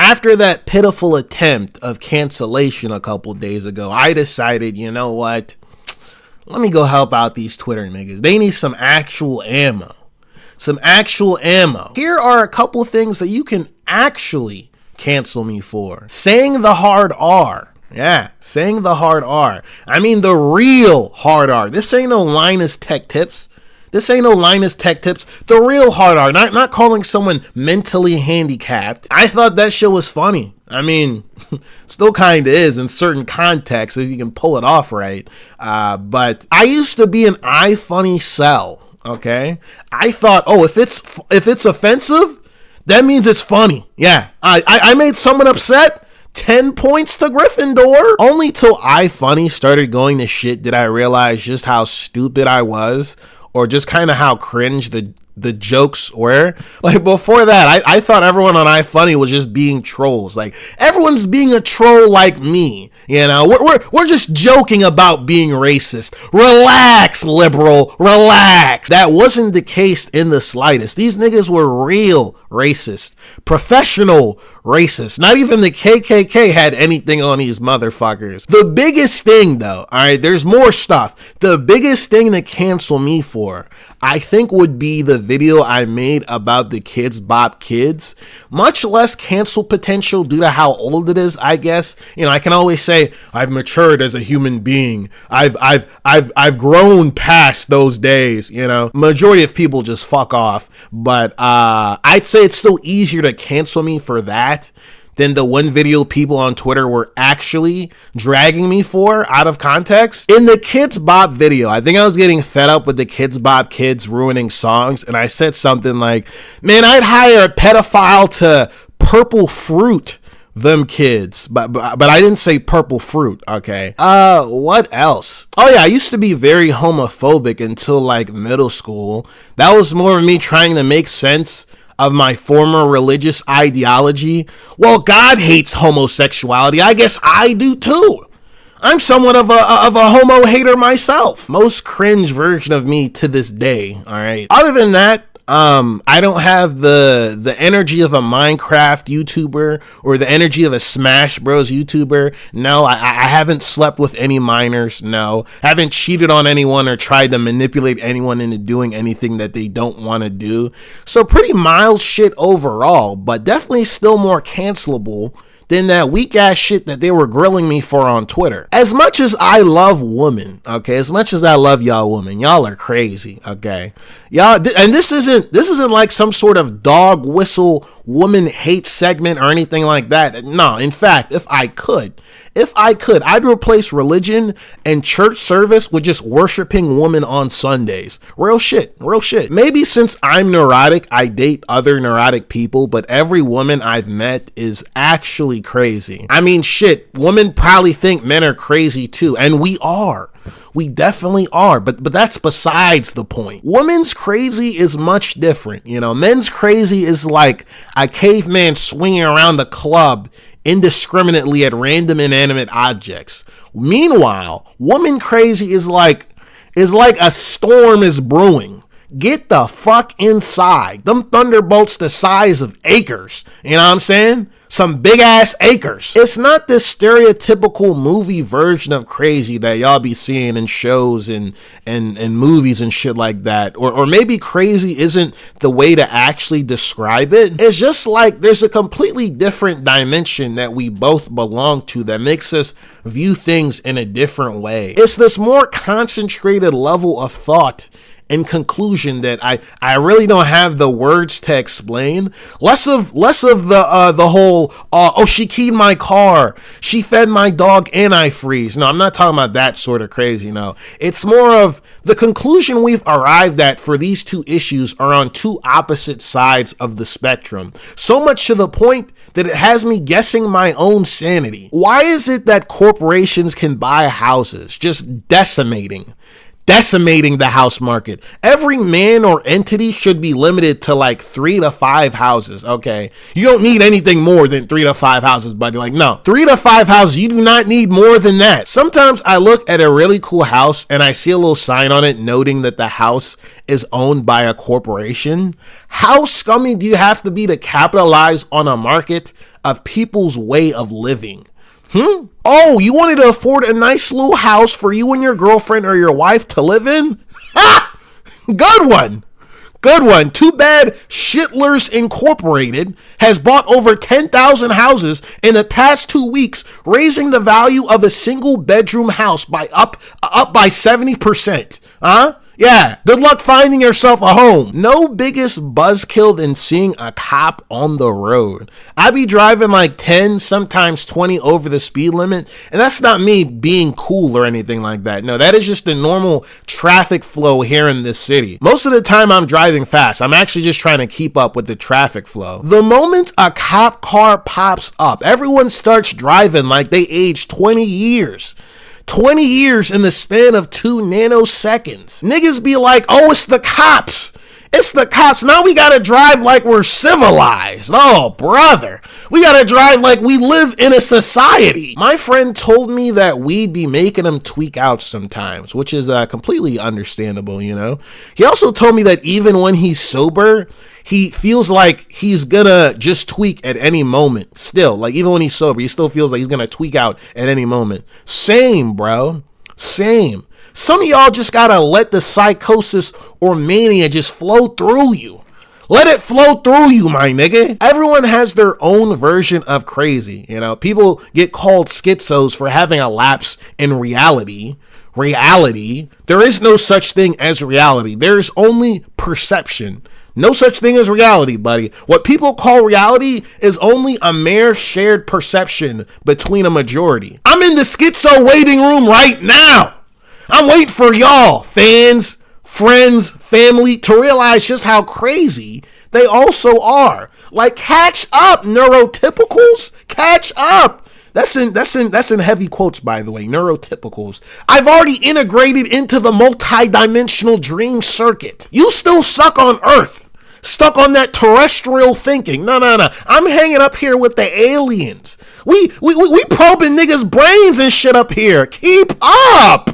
after that pitiful attempt of cancellation a couple days ago, I decided, you know what? Let me go help out these Twitter niggas. They need some actual ammo. Some actual ammo. Here are a couple things that you can actually cancel me for. Saying the hard R. Yeah, saying the hard R. I mean the real hard R. This ain't no Linus Tech Tips. The real hard R. Not calling someone mentally handicapped. I thought that shit was funny. I mean, still kind of is in certain contexts if you can pull it off right. But I used to be an iFunny cell. Okay, I thought, oh, if it's offensive, that means it's funny. Yeah, I made someone upset. 10 points to Gryffindor. Only till iFunny started going to shit did I realize just how stupid I was, or just kind of how cringe the jokes were. Like before that, I thought everyone on iFunny was just being trolls. Like everyone's being a troll like me. You know, we're just joking about being racist. Relax, liberal, relax. That wasn't the case in the slightest. These niggas were real racist, professional racist. Not even the KKK had anything on these motherfuckers. The biggest thing though, all right, there's more stuff. The biggest thing to cancel me for, I think, would be the video I made about the Kids Bop Kids. Much less cancel potential due to how old it is, I guess. You know, I can always say I've matured as a human being. I've grown past those days, you know. Majority of people just fuck off. But I'd say it's still easier to cancel me for that than the one video people on Twitter were actually dragging me for out of context. In the Kids Bop video, I think I was getting fed up with the Kids Bop Kids ruining songs, and I said something like, man, I'd hire a pedophile to purple fruit them kids, but I didn't say purple fruit. Okay. What else? Oh yeah, I used to be very homophobic until like middle school. That was more of me trying to make sense of my former religious ideology. Well, God hates homosexuality. I guess I do too. I'm somewhat of a homo hater myself. Most cringe version of me to this day. All right. Other than that, I don't have the energy of a Minecraft YouTuber or the energy of a Smash Bros YouTuber. No, I haven't slept with any minors. No, I haven't cheated on anyone or tried to manipulate anyone into doing anything that they don't want to do. So pretty mild shit overall, but definitely still more cancelable than that weak ass shit that they were grilling me for on Twitter. As much as I love women, okay, as much as I love y'all women, y'all are crazy, okay? Y'all, and this isn't like some sort of dog whistle woman hate segment or anything like that. No, in fact, if I could, I'd replace religion and church service with just worshiping women on Sundays. Real shit. Maybe since I'm neurotic, I date other neurotic people, but every woman I've met is actually crazy. I mean, shit, women probably think men are crazy too, and we are. We definitely are, but that's besides the point. Women's crazy is much different. You know, men's crazy is like a caveman swinging around the club indiscriminately at random inanimate objects. Meanwhile, woman crazy is like a storm is brewing. Get the fuck inside. Them thunderbolts the size of acres. You know what I'm saying? Some big ass acres. It's not this stereotypical movie version of crazy that y'all be seeing in shows and movies and shit like that. Or maybe crazy isn't the way to actually describe it. It's just like there's a completely different dimension that we both belong to that makes us view things in a different way. It's this more concentrated level of thought in conclusion that I really don't have the words to explain. Less of the whole oh, she keyed my car, she fed my dog antifreeze. No, I'm not talking about that sort of crazy. No, it's more of the conclusion we've arrived at for these two issues are on two opposite sides of the spectrum. So much to the point that it has me guessing my own sanity. Why is it that corporations can buy houses, just decimating the house market? Every man or entity should be limited to like 3 to 5 houses. Okay, you don't need anything more than 3 to 5 houses, buddy. Like, no, 3 to 5 houses, you do not need more than that. Sometimes I look at a really cool house and I see a little sign on it noting that the house is owned by a corporation. How scummy do you have to be to capitalize on a market of people's way of living. Oh, you wanted to afford a nice little house for you and your girlfriend or your wife to live in? Ha! Good one. Good one. Too bad Shitlers Incorporated has bought over 10,000 houses in the past 2 weeks, raising the value of a single bedroom house by up by 70%. Huh? Yeah, good luck finding yourself a home. No biggest buzzkill than seeing a cop on the road. I be driving like 10, sometimes 20 over the speed limit, and that's not me being cool or anything like that. No, that is just the normal traffic flow here in this city. Most of the time I'm driving fast. I'm actually just trying to keep up with the traffic flow. The moment a cop car pops up, everyone starts driving like they aged 20 years. 20 years in the span of 2 nanoseconds. Niggas be like, oh, it's the cops. It's the cops. Now we gotta drive like we're civilized. Oh, brother. We gotta drive like we live in a society. My friend told me that we'd be making him tweak out sometimes, which is completely understandable, you know? He also told me that even when he's sober, he feels like he's gonna just tweak at any moment. Still, like even when he's sober, he still feels like he's gonna tweak out at any moment. Same, bro. Same. Some of y'all just gotta let the psychosis or mania just flow through you. Let it flow through you, my nigga. Everyone has their own version of crazy. You know, people get called schizos for having a lapse in reality. There is no such thing as reality. There is only perception. No such thing as reality, buddy. What people call reality is only a mere shared perception between a majority. I'm in the schizo waiting room right now. I'm waiting for y'all, fans, friends, family, to realize just how crazy they also are. Like, catch up, neurotypicals. Catch up. That's in heavy quotes, by the way, neurotypicals. I've already integrated into the multi-dimensional dream circuit. You still suck on Earth. Stuck on that terrestrial thinking. No. I'm hanging up here with the aliens. We probing niggas' brains and shit up here. Keep up.